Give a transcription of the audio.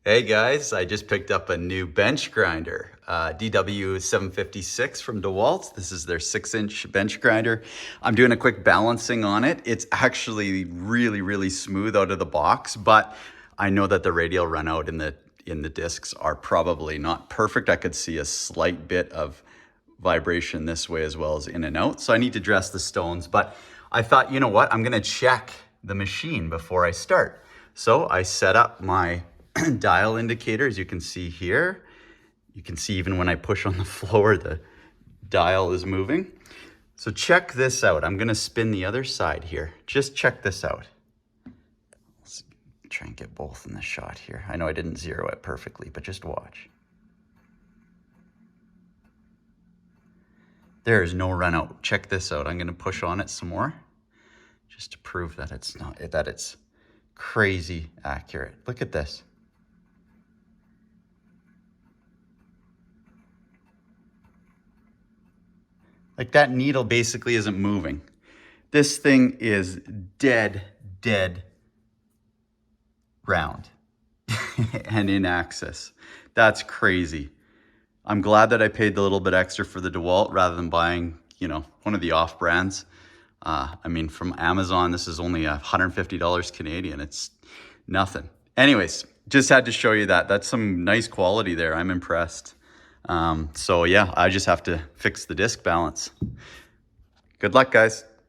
Hey guys, I just picked up a new bench grinder, DW756 from Dewalt. This is their 6-inch bench grinder. I'm doing a quick balancing on it. It's actually really smooth out of the box, but I know that the radial runout in the discs are probably not perfect. I could see a slight bit of vibration this way as well as in and out. So I need to dress the stones, but I thought, you know what? I'm gonna check the machine before I start. So I set up my dial indicator, as you can see here. You can see even when I push on the floor, the dial is moving. So check this out. I'm gonna spin the other side here. Just check this out. Let's try and get both in the shot here. I know I didn't zero it perfectly, but just watch. There is no run out. Check this out. I'm gonna push on it some more, just to prove that it's crazy accurate. Look at this. Like that needle basically isn't moving. This thing is dead round and in axis. That's crazy. I'm glad that I paid the little bit extra for the Dewalt rather than buying, one of the off brands. I mean, from Amazon, this is only $150 Canadian. It's nothing. Anyways, just had to show you that. That's some nice quality there. I'm impressed. So yeah, I just have to fix the disc balance. Good luck, guys.